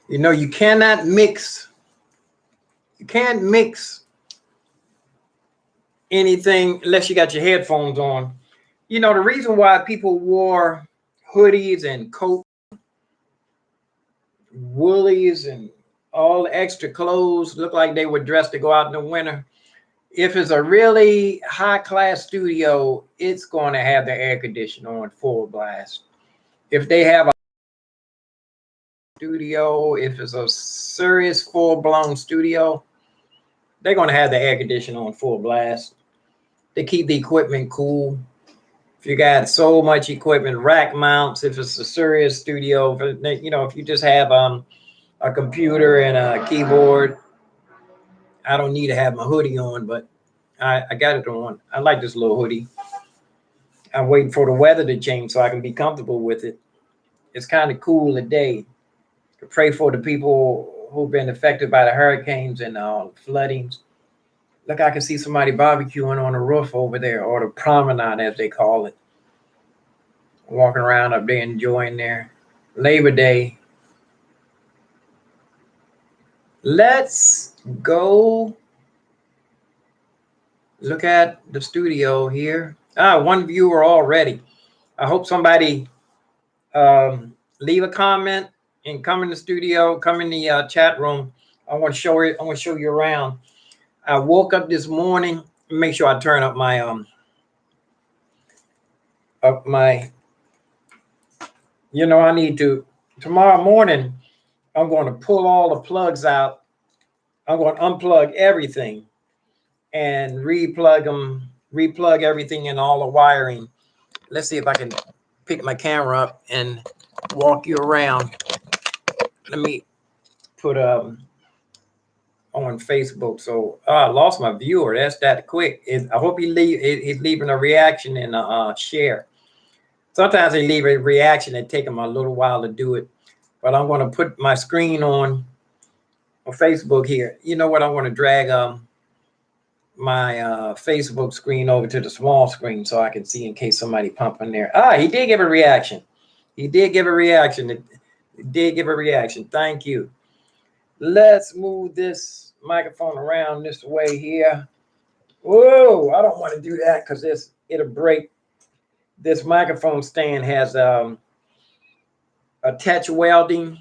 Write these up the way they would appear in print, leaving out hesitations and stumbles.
You know, you cannot mix. You can't mix anything unless you got your headphones on. You know, the reason why people wore hoodies and coats, woolies, and all the extra clothes look like they were dressed to go out in the winter. If it's a really high class studio, it's going to have the air conditioner on full blast. If they have a studio, if it's a serious full blown studio, they're going to have the air conditioner on full blast to keep the equipment cool. If you got so much equipment, rack mounts, if it's a serious studio, you know, if you just have a computer and a keyboard, I don't need to have my hoodie on, but I got it on. I like this little hoodie. I'm waiting for the weather to change so I can be comfortable with it. It's kind of cool today. To pray for the people who've been affected by the hurricanes and floodings. Look, I can see somebody barbecuing on the roof over there, or the promenade, as they call it. Walking around up there enjoying their Labor Day. Let's go look at the studio here. One viewer already. I hope somebody leave a comment and come in the studio, come in the chat room. I want to show it. I want to show you around. I woke up this morning. Make sure I turn up my You know, I need to. Tomorrow morning, I'm going to pull all the plugs out. I'm going to unplug everything and replug everything in all the wiring. Let's see if I can pick my camera up and walk you around. Let me put on Facebook. So I lost my viewer. That's that quick. I hope he's leaving a reaction and a share. Sometimes they leave a reaction and take them a little while to do it. But I'm going to put my screen on Facebook here. You know what? I'm going to drag my Facebook screen over to the small screen so I can see in case somebody pumping there. He did give a reaction. He did give a reaction. It did give a reaction. Thank you. Let's move this microphone around this way here. Whoa, I don't want to do that because it'll break. This microphone stand has attach welding,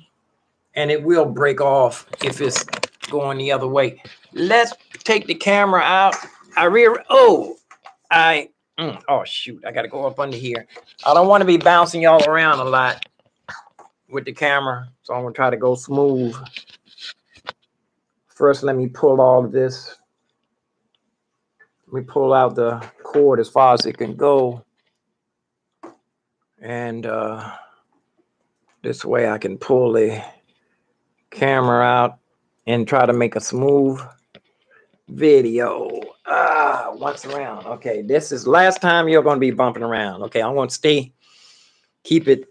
and it will break off if it's going the other way. Let's take the camera out. Oh shoot, I gotta go up under here. I don't want to be bouncing y'all around a lot with the camera, so I'm gonna try to go smooth. First, let me pull all of this. Let me pull out the cord as far as it can go, and this way I can pull the camera out and try to make a smooth video. Once around. Okay, this is last time you're going to be bumping around. Okay, I'm going to keep it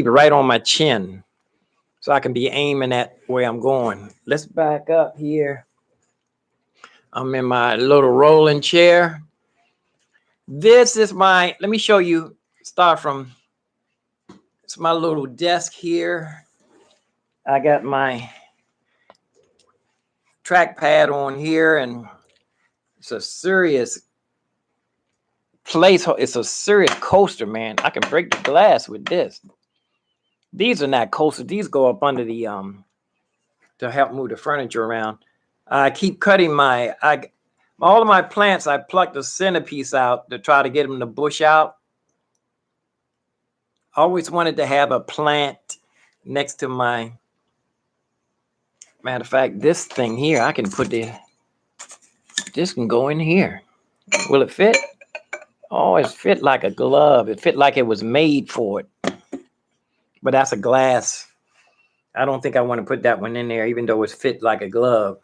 right on my chin so I can be aiming at where I'm going. Let's back up here. I'm in my little rolling chair. This is let me show you, it's my little desk here. I got my trackpad on here, and it's a serious place. It's a serious coaster, man. I can break the glass with this. These are not coasters. These go up under the to help move the furniture around. I keep cutting all of my plants. I plucked the centerpiece out to try to get them to bush out. I always wanted to have a plant next to my. Matter of fact, this thing here, I can put this can go in here. Will it fit? Oh, it fit like a glove. It fit like it was made for it. But that's a glass. I don't think I want to put that one in there, even though it's fit like a glove.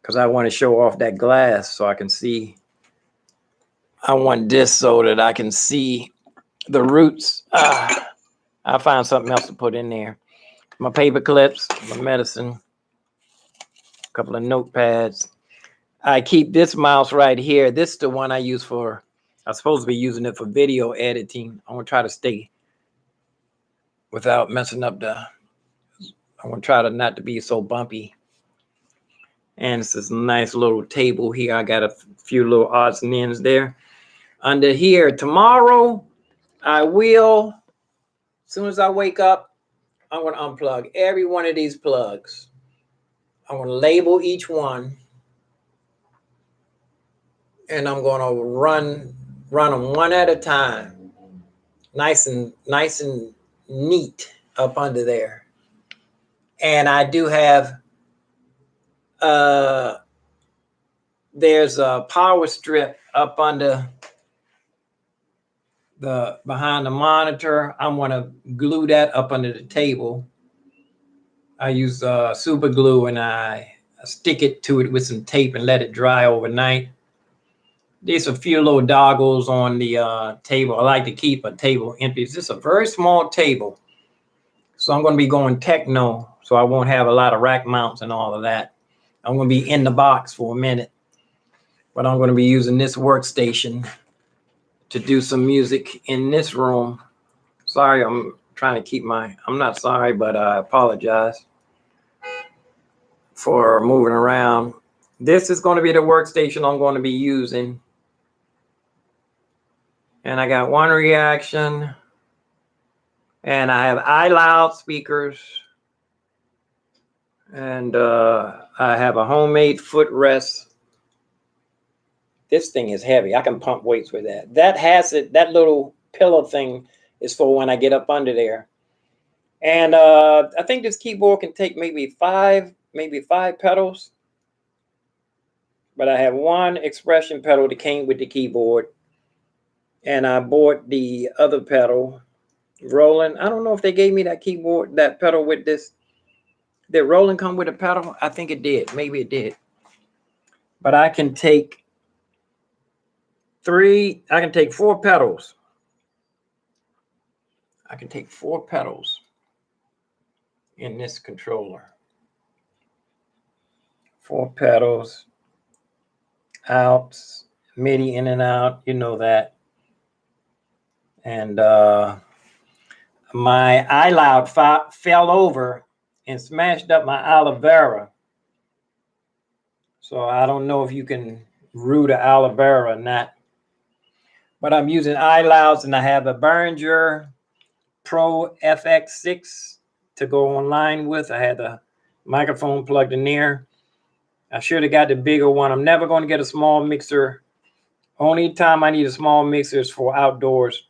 Because I want to show off that glass so I can see. I want this so that I can see the roots. I'll find something else to put in there. My paper clips, my medicine, a couple of notepads. I keep this mouse right here. This is the one I use I'm supposed to be using it for video editing. I'm going to try to stay without messing up the I'm gonna try to not to be so bumpy. And it's this nice little table here. I got a few little odds and ends there. Under here, tomorrow, I will, as soon as I wake up, I'm gonna unplug every one of these plugs. I'm gonna label each one. And I'm gonna run them one at a time. Nice and neat up under there. And I do have there's a power strip up under the behind the monitor. I'm gonna glue that up under the table. I use super glue and I stick it to it with some tape and let it dry overnight. There's a few little doggles on the table. I like to keep a table empty. It's just a very small table. So I'm going to be going techno, so I won't have a lot of rack mounts and all of that. I'm going to be in the box for a minute. But I'm going to be using this workstation to do some music in this room. Sorry, I'm trying to keep I'm not sorry, but I apologize for moving around. This is going to be the workstation I'm going to be using. And I got one reaction. And I have iLoud speakers. And I have a homemade footrest. This thing is heavy. I can pump weights with that. That little pillow thing is for when I get up under there. And I think this keyboard can take maybe five pedals. But I have one expression pedal that came with the keyboard. And I bought the other pedal, Roland. I don't know if they gave me that pedal with this. Did Roland come with a pedal? I think it did. Maybe it did. But I can take four pedals. I can take 4 pedals in this controller. 4 pedals, outs, MIDI in and out, you know that. And my iLoud fell over and smashed up my aloe vera. So I don't know if you can root an aloe vera or not. But I'm using iLouds, and I have a Behringer Pro FX6 to go online with. I had the microphone plugged in there. I should have got the bigger one. I'm never going to get a small mixer. Only time I need a small mixer is for outdoors.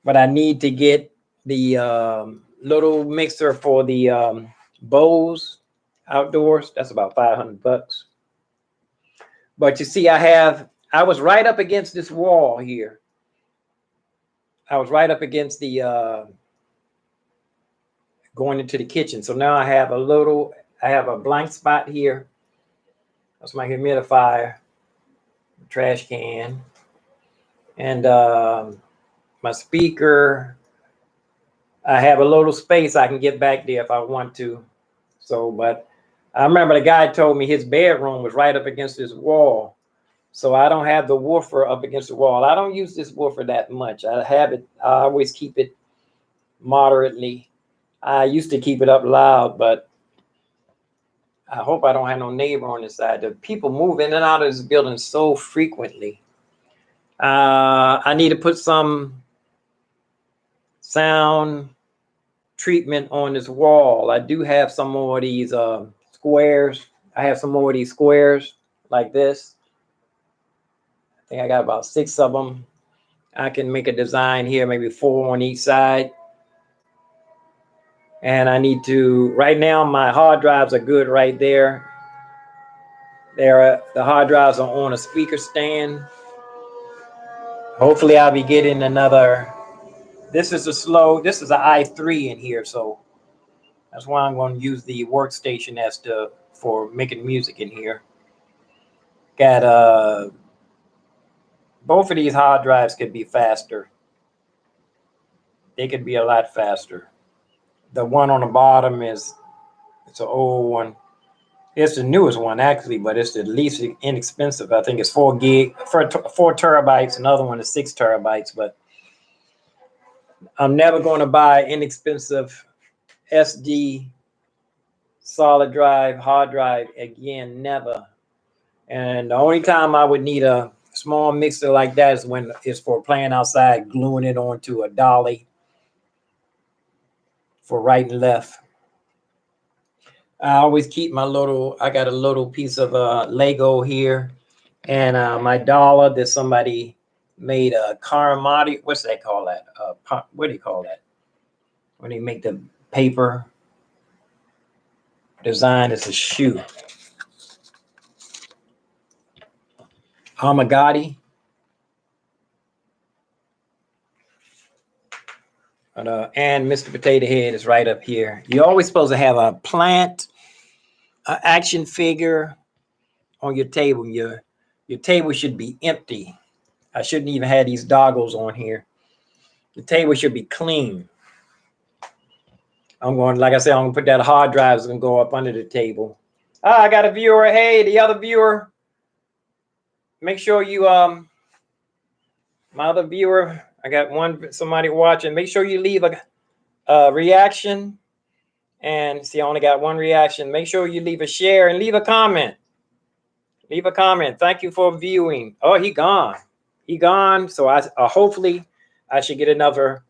But I need to get the little mixer for the Bose outdoors. That's about $500. But you see, I was right up against this wall here. I was right up against the going into the kitchen. So now I have a blank spot here. That's my humidifier, trash can, and my speaker. I have a little space I can get back there if I want to. So, but I remember the guy told me his bedroom was right up against this wall. So I don't have the woofer up against the wall. I don't use this woofer that much. I always keep it moderately. I used to keep it up loud, but I hope I don't have no neighbor on this side. The people move in and out of this building so frequently. I need to put some sound treatment on this wall. I do have some more of these squares. I have some more of these squares like this. I think I got about 6 of them. I can make a design here, maybe 4 on each side. And I need to, right now, my hard drives are good right there. The hard drives are on a speaker stand. Hopefully I'll be getting another. This is an i3 in here, so that's why I'm going to use the workstation for making music in here. Got both of these hard drives could be faster. They could be a lot faster. The one on the bottom it's an old one. It's the newest one actually, but it's the least inexpensive. I think it's 4 terabytes. Another one is 6 terabytes, but I'm never going to buy inexpensive SD solid drive, hard drive, again, never. And the only time I would need a small mixer like that is when it's for playing outside, gluing it onto a dolly for right and left. I always keep my little, I got a little piece of Lego here, and my dollar that somebody made a caramati. What's that called? That what do you call that? When they make the paper design, it's a shoe. Amagati. And Mr. Potato Head is right up here. You're always supposed to have a plant, an action figure on your table. Your table should be empty. I shouldn't even have these doggles on here. The table should be clean. I'm going, like I said, I'm gonna put that hard drive is gonna go up under the table. I got a viewer. Hey, the other viewer. Make sure you my other viewer, I got somebody watching. Make sure you leave a reaction. And see, I only got one reaction. Make sure you leave a share and leave a comment. Leave a comment. Thank you for viewing. Oh, he gone. He gone. So I hopefully I should get another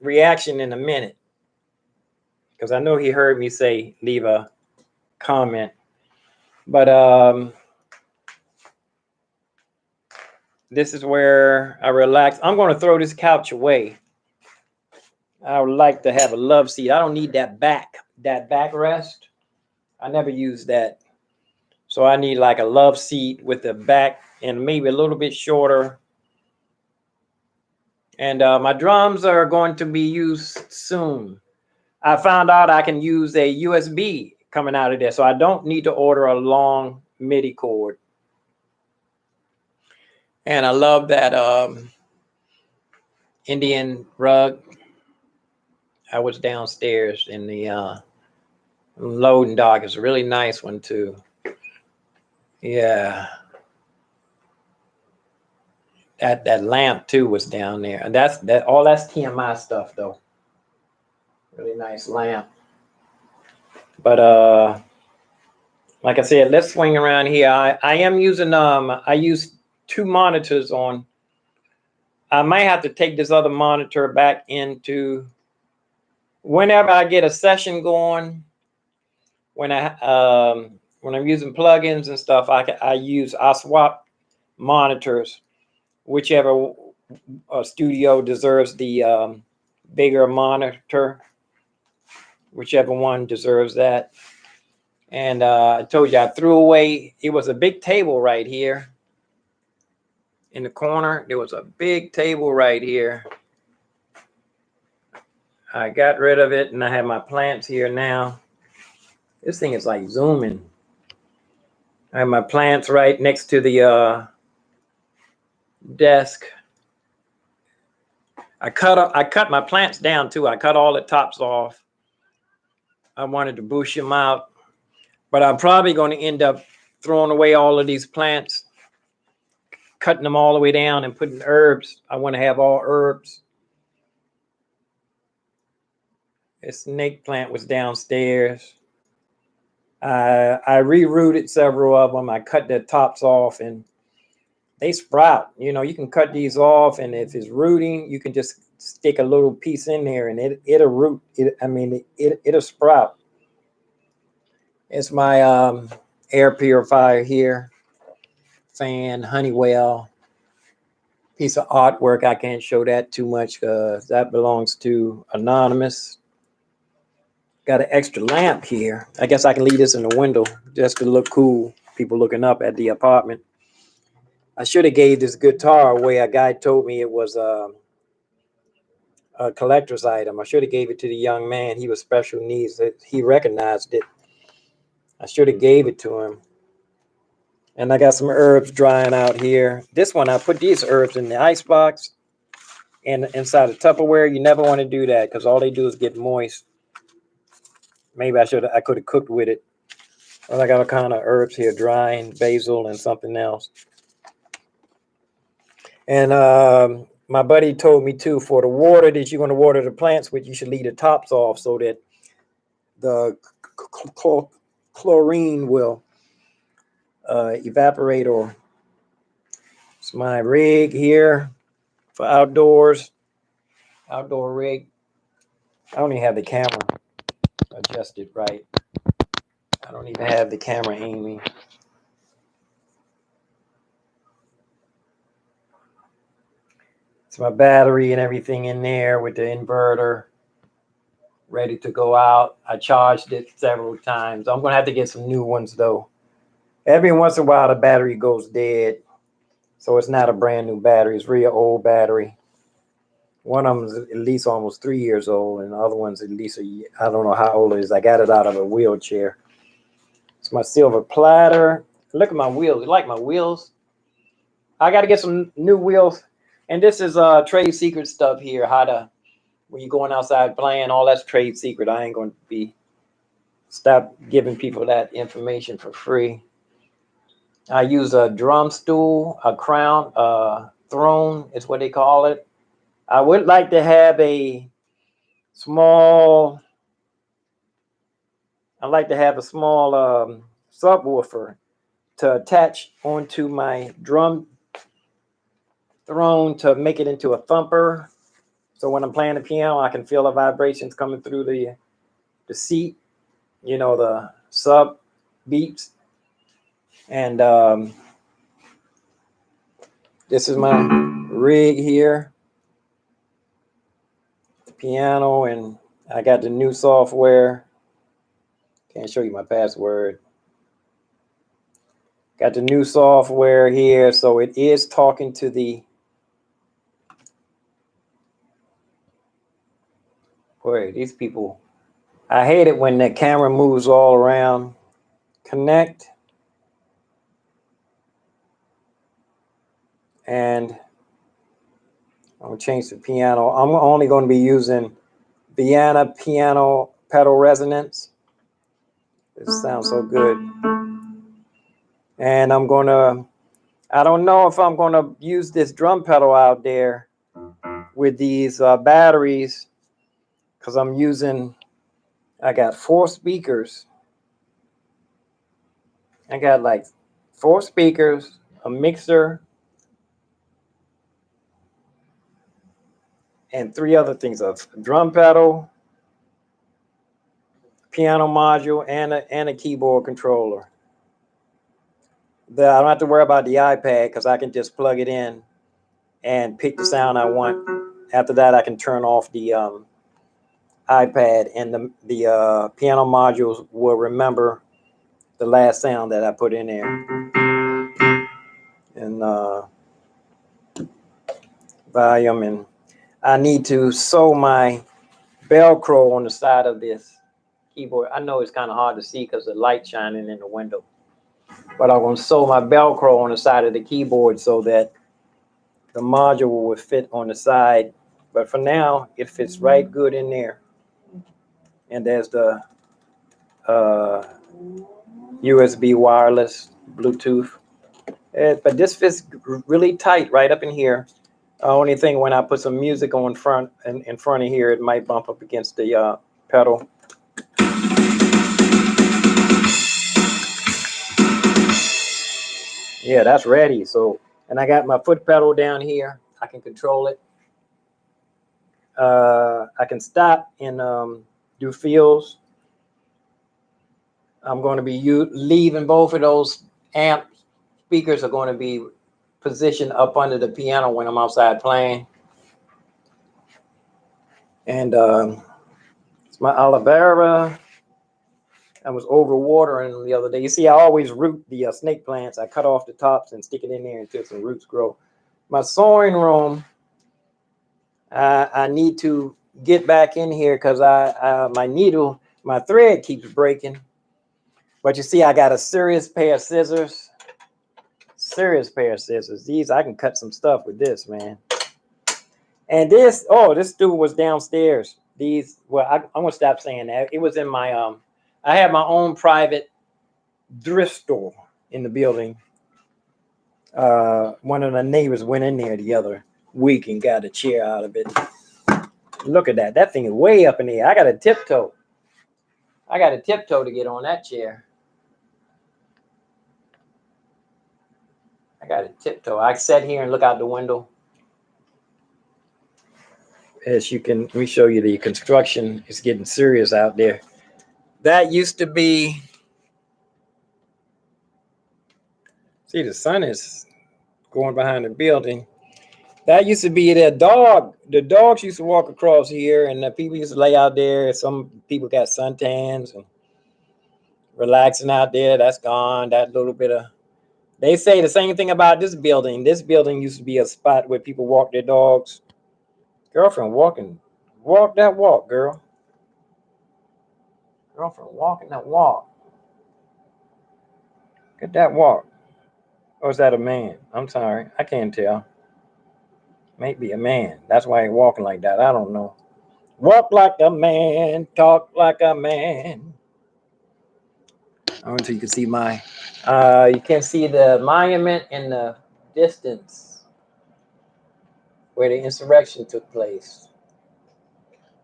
reaction in a minute, because I know he heard me say leave a comment. But this is where I relax. I'm going to throw this couch away. I would like to have a love seat. I don't need that backrest. I never use that. So I need like a love seat with the back and maybe a little bit shorter. And my drums are going to be used soon. I found out I can use a USB coming out of there, so I don't need to order a long MIDI cord. And I love that Indian rug. I was downstairs in the loading dock. It's a really nice one too. Yeah. That lamp too was down there. And that's TMI stuff though. Really nice lamp. But like I said, let's swing around here. I am using I use 2 monitors on. I might have to take this other monitor back into whenever I get a session going. When I'm using plugins and stuff, I swap monitors, whichever studio deserves the bigger monitor, whichever one deserves that. And I told you I threw away. It was a big table right here in the corner. There was a big table right here. I got rid of it, and I have my plants here now. This thing is like zooming. I have my plants right next to the desk. I cut my plants down too. I cut all the tops off. I wanted to bush them out, but I'm probably going to end up throwing away all of these plants, cutting them all the way down and putting herbs. I want to have all herbs. This snake plant was downstairs. I rerouted several of them. I cut the tops off and they sprout. You know, you can cut these off, and if it's rooting, you can just stick a little piece in there and it'll root. It'll sprout. It's my air purifier here. Fan, Honeywell. Piece of artwork. I can't show that too much because that belongs to Anonymous. Got an extra lamp here. I guess I can leave this in the window just to look cool. People looking up at the apartment. I should have gave this guitar away. A guy told me it was a collector's item. I should have gave it to the young man. He was special needs. He recognized it. I should have gave it to him. And I got some herbs drying out here. This one, I put these herbs in the icebox and inside the Tupperware. You never want to do that because all they do is get moist. Maybe I could have cooked with it. Well, I got all kind of herbs here, drying, basil, and something else. And my buddy told me too, for the water that you're going to water the plants with, you should leave the tops off so that the chlorine will evaporate. Or it's my rig here for outdoor rig. I don't even have the camera adjusted right. I don't even have the camera aiming. It's my battery and everything in there with the inverter ready to go out. I charged it several times. I'm going to have to get some new ones though. Every once in a while the battery goes dead. So it's not a brand new battery. It's really an old battery. One of them is at least almost 3 years old, and the other one's at least a year. I don't know how old it is. I got it out of a wheelchair. It's my silver platter. Look at my wheels. You like my wheels? I got to get some new wheels. And this is trade secret stuff here. How to, when you're going outside playing, all that's trade secret. I ain't going to be stop giving people that information for free. I use a drum stool, a crown, throne is what they call it. I would like to have a small, subwoofer to attach onto my drum throne to make it into a thumper. So when I'm playing the piano, I can feel the vibrations coming through the seat, you know, the sub beeps. And this is my rig here, the piano, and I got the new software. Can't show you my password. Got the new software here, so it is talking to the, boy, these people, I hate it when the camera moves all around. Connect. And I'm going to change the piano. I'm only going to be using Vienna piano pedal resonance. This sounds so good. And I'm going to, I don't know if I'm going to use this drum pedal out there with these batteries, because I'm using, I got 4 speakers. I got like 4 speakers, a mixer, and 3 other things: a drum pedal, piano module, and a keyboard controller. I don't have to worry about the iPad because I can just plug it in and pick the sound I want. After that, I can turn off the iPad, and the piano modules will remember the last sound that I put in there. And volume, and I need to sew my Velcro on the side of this keyboard. I know it's kind of hard to see because the light shining in the window, but I'm going to sew my Velcro on the side of the keyboard so that the module will fit on the side. But for now, it fits right good in there. And there's the USB wireless Bluetooth. But this fits really tight right up in here. Only thing, when I put some music on in front of here, it might bump up against the pedal. Yeah, that's ready. So, and I got my foot pedal down here. I can control it. I can stop and do fills. I'm going to be leaving both of those amp speakers are going to be positioned up under the piano when I'm outside playing. And it's my aloe vera. I was over watering them the other day. You see, I always root the snake plants. I cut off the tops and stick it in there until some roots grow. My sewing room, I need to get back in here because my thread keeps breaking. But you see, I got a serious pair of scissors. These, I can cut some stuff with this, man. And this dude was downstairs. I'm gonna stop saying that. It was in my I have my own private thrift store in the building. One of the neighbors went in there the other week and got a chair out of it. Look at that. That thing is way up in the air. I got a tiptoe. I got to tiptoe to get on that chair. I got to tiptoe. I sat here and look out the window. As you can, let me show you the construction is getting serious out there. That used to be, see, the sun is going behind the building. That used to be their dog. The dogs used to walk across here, and the people used to lay out there. Some people got suntans and relaxing out there. That's gone. That little bit of, they say the same thing about this building. This building used to be a spot where people walk their dogs. Girlfriend walking, walk that walk, girl. Girlfriend walking that walk. Get that walk. Or is that a man? I'm sorry, I can't tell. Maybe a man. That's why he's walking like that. I don't know. Walk like a man, talk like a man. I don't know if you can see my. You can see the monument in the distance where the insurrection took place.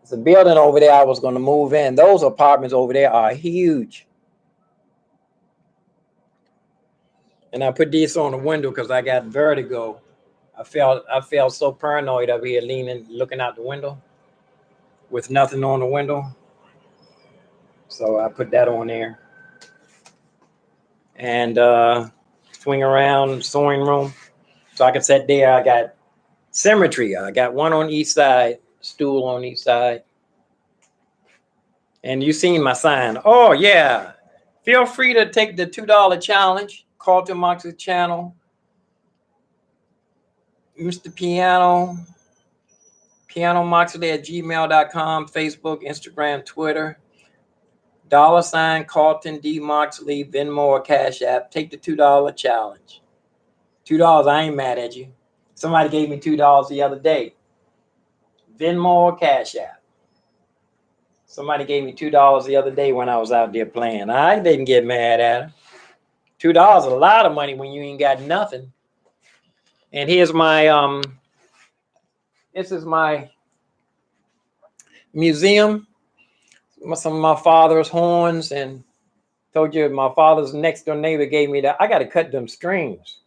It's a building over there I was going to move in. Those apartments over there are huge. And I put this on the window because I got vertigo. I felt so paranoid up here leaning, looking out the window with nothing on the window. So I put that on there. And swing around sewing room. So I can sit there. I got symmetry. I got one on each side, stool on each side. And you seen my sign. Oh, yeah. Feel free to take the $2 challenge. Call to Mox's channel. Mr. Piano. PianoMoxley@gmail.com. Facebook, Instagram, Twitter. $ Carlton D. Moxley, Venmo or Cash App. Take the $2 challenge. $2, I ain't mad at you. Somebody gave me $2 the other day. Venmo or Cash App. Somebody gave me $2 the other day when I was out there playing. I didn't get mad at him. $2 is a lot of money when you ain't got nothing. And here's my this is my museum. Some of my father's horns, and told you my father's next door neighbor gave me that. I got to cut them strings.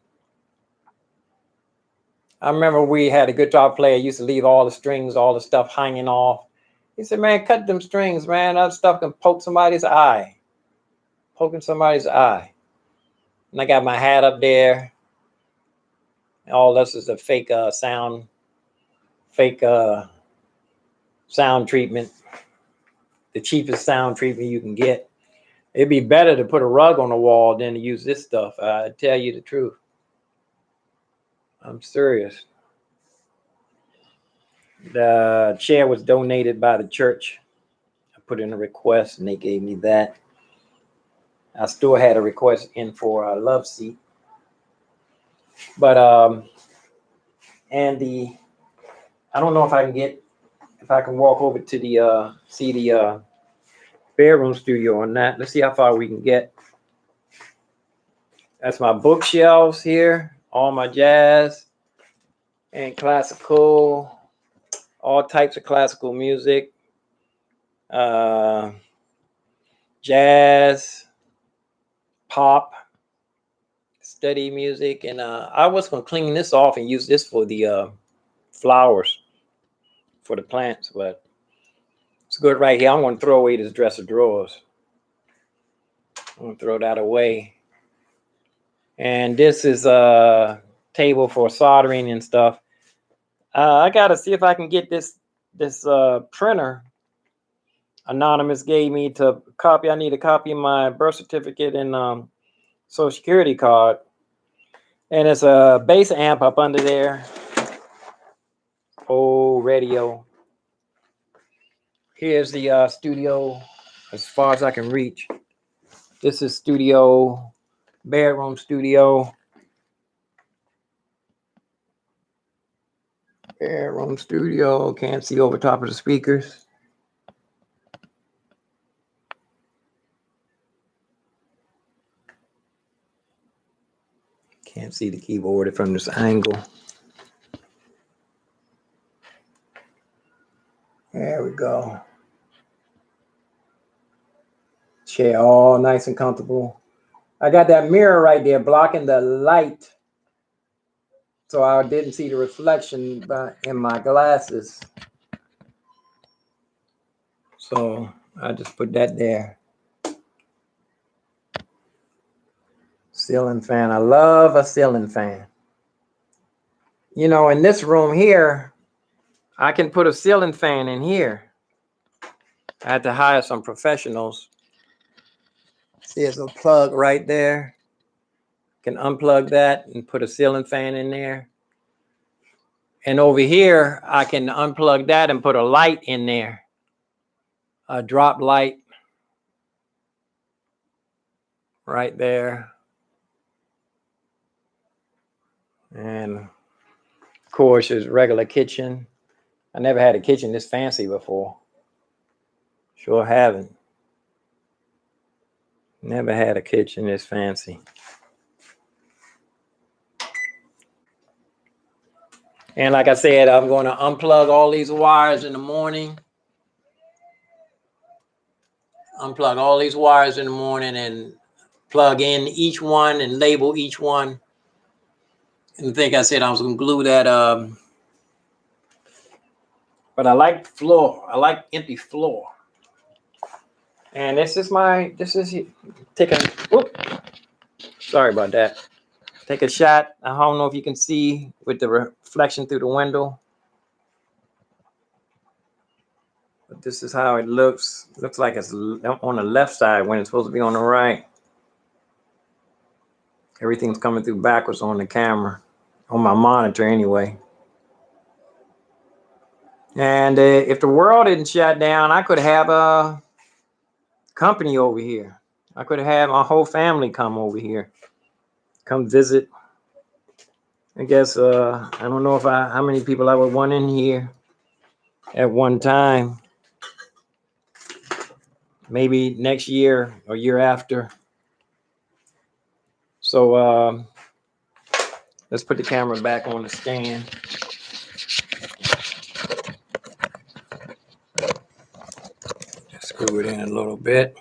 I remember we had a guitar player used to leave all the strings, all the stuff hanging off. He said, man, cut them strings, man. That stuff can poke somebody's eye. Poking somebody's eye. And I got my hat up there. All this is a fake sound treatment. The cheapest sound treatment you can get. It'd be better to put a rug on the wall than to use this stuff. I tell you the truth. I'm serious. The chair was donated by the church. I put in a request and they gave me that. I still had a request in for a love seat. But and the, I don't know if I can walk over to the see the bedroom studio on that. Let's see how far we can get. That's my bookshelves here, all my jazz and classical, all types of classical music, jazz, pop, study music. And I was going to clean this off and use this for the flowers, for the plants, but it's good right here. I'm going to throw away this dresser drawers. I'm going to throw that away. And this is a table for soldering and stuff. I got to see if I can get this printer Anonymous gave me to copy. I need a copy of my birth certificate and Social Security card. And it's a bass amp up under there. Oh, radio. Here's the studio as far as I can reach. This is studio, bedroom studio. Bedroom studio. Can't see over top of the speakers. Can't see the keyboard from this angle. There we go. Chair all nice and comfortable. I got that mirror right there blocking the light, so I didn't see the reflection in my glasses. So I just put that there. Ceiling fan. I love a ceiling fan. You know, in this room here, I can put a ceiling fan in here. I had to hire some professionals. See, there's a plug right there. Can unplug that and put a ceiling fan in there. And over here, I can unplug that and put a light in there. A drop light right there. And of course, there's regular kitchen. I never had a kitchen this fancy before. Sure haven't. Never had a kitchen this fancy. And like I said, I'm going to unplug all these wires in the morning. Unplug all these wires in the morning and plug in each one and label each one. And I think I said I was going to glue that. But I like floor. I like empty floor. And sorry about that. Take a shot. I don't know if you can see with the reflection through the window. But this is how it looks. Looks like it's on the left side when it's supposed to be on the right. Everything's coming through backwards on the camera, on my monitor anyway. And if the world didn't shut down, I could have a company over here. I could have my whole family come over here, come visit. I guess I don't know how many people I would want in here at one time. Maybe next year or year after. So let's put the camera back on the stand. Screw it in a little bit.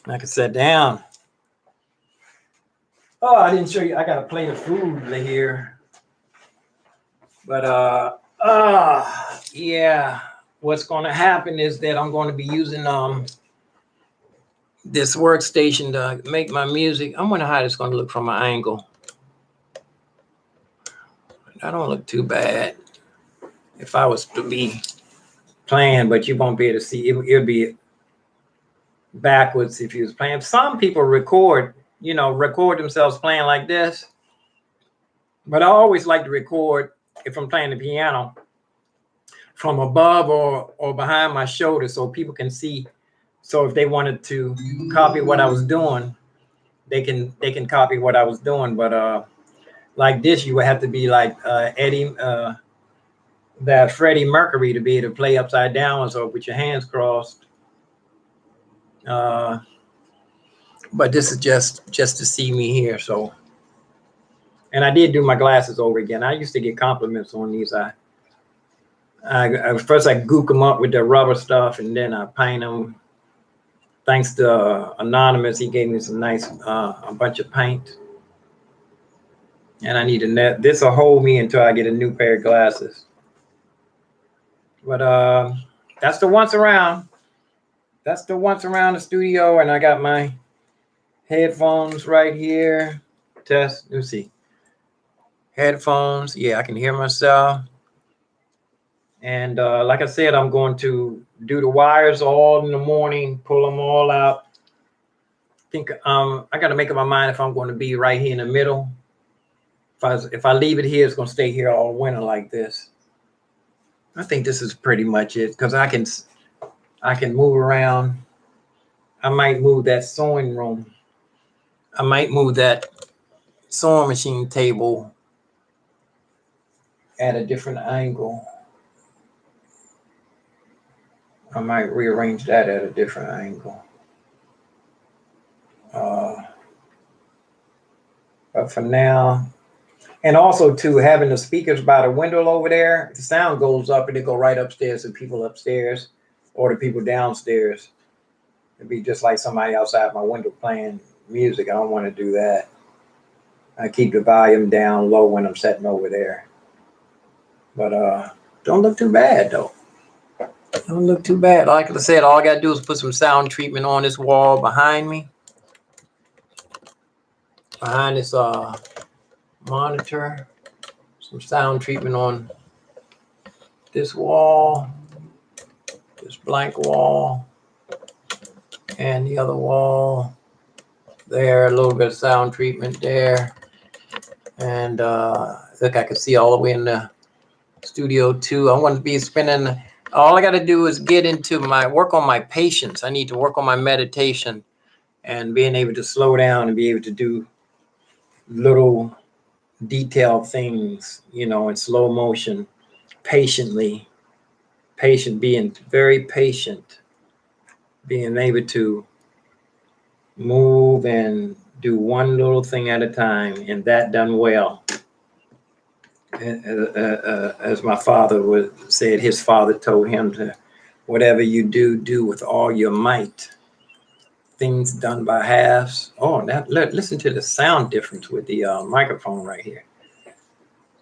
I can sit down. Oh, I didn't show you. I got a plate of food here. But yeah. What's going to happen is that I'm going to be using this workstation to make my music. I wonder how it's going to look from an angle. I don't look too bad if I was to be playing, but you won't be able to see. It'll be backwards if you was playing. Some people record themselves playing like this. But I always like to record if I'm playing the piano from above or behind my shoulder so people can see. So if they wanted to copy what I was doing, they can copy what I was doing. But like this, you would have to be like Freddie Mercury to be able to play upside down, so with your hands crossed. But this is just to see me here. So, and I did do my glasses over again. I used to get compliments on these. First I gook them up with the rubber stuff, and then I paint them. Thanks to Anonymous, he gave me some nice a bunch of paint. And I need a net. This will hold me until I get a new pair of glasses. But that's the once around. That's the once around the studio, and I got my headphones right here. Test. Let's see. Headphones. Yeah, I can hear myself. And like I said, I'm going to do the wires all in the morning, pull them all out. I think I got to make up my mind if I'm going to be right here in the middle. If I leave it here, it's going to stay here all winter like this. I think this is pretty much it because I can move around. I might move that sewing room. I might move that sewing machine table at a different angle. I might rearrange that at a different angle. But for now, and also too, having the speakers by the window over there, the sound goes up and it go right upstairs to people upstairs or the people downstairs. It'd be just like somebody outside my window playing music. I don't want to do that. I keep the volume down low when I'm sitting over there. But don't look too bad though. Don't look too bad. Like I said, all I gotta do is put some sound treatment on this wall behind me. Behind this monitor. Some sound treatment on this wall. This blank wall. And the other wall. There, a little bit of sound treatment there. And look, I can see all the way in the studio too. I want to be spending, all I got to do is get into work on my patience. I need to work on my meditation and being able to slow down and be able to do little detailed things, you know, in slow motion, patiently, being very patient, being able to move and do one little thing at a time, and that done well. As my father said, his father told him to, whatever you do, do with all your might. Things done by halves. Oh, now listen to the sound difference with the microphone right here.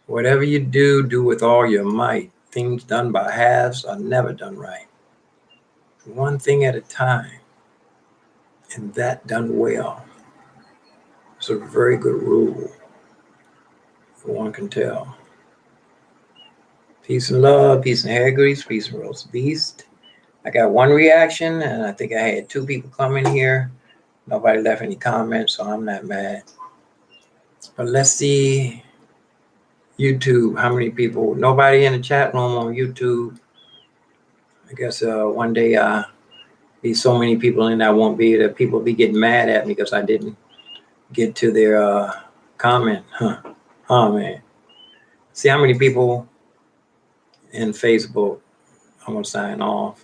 Whatever you do, do with all your might. Things done by halves are never done right. One thing at a time, and that done well. It's a very good rule, if one can tell. Peace and love, peace and hair grease, peace and roast beast. I got one reaction, and I think I had 2 people come in here. Nobody left any comments, so I'm not mad. But let's see YouTube. How many people? Nobody in the chat room on YouTube. I guess one day be so many people in, I won't be that people be getting mad at me because I didn't get to their comment. Man. See how many people in Facebook. I'm gonna sign off.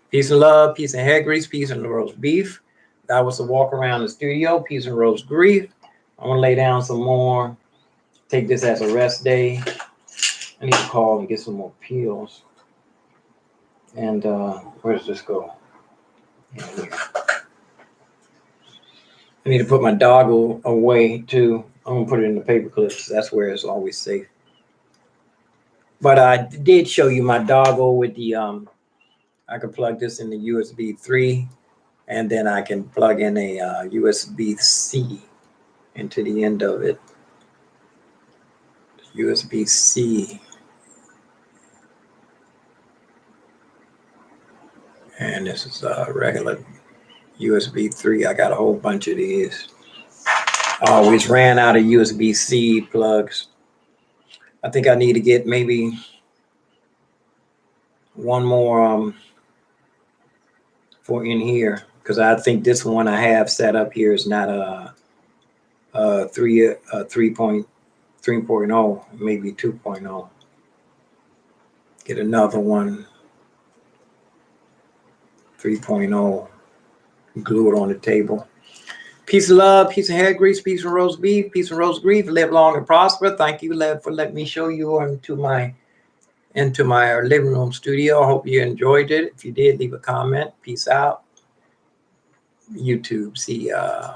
Peace and love, peace and hair grease, peace and roast beef. That was a walk around the studio. Peace and roast grief. I'm gonna lay down some more. Take this as a rest day. I need to call and get some more pills. And where does this go? I need to put my dog away too. I'm gonna put it in the paper clips. That's where it's always safe. But I did show you my doggo with the I can plug this in the USB 3, and then I can plug in a USB-C into the end of it. USB-C. And this is a regular USB 3. I got a whole bunch of these. I always ran out of USB-C plugs. I think I need to get maybe one more for in here, because I think this one I have set up here is not a 3.0, maybe 2.0. Get another one, 3.0, glue it on the table. Peace and love, peace and hair grease, peace and roast beef, peace and roast grief. Live long and prosper. Thank you, Lev, for letting me show you into my living room studio. I hope you enjoyed it. If you did, leave a comment. Peace out. YouTube. See ya.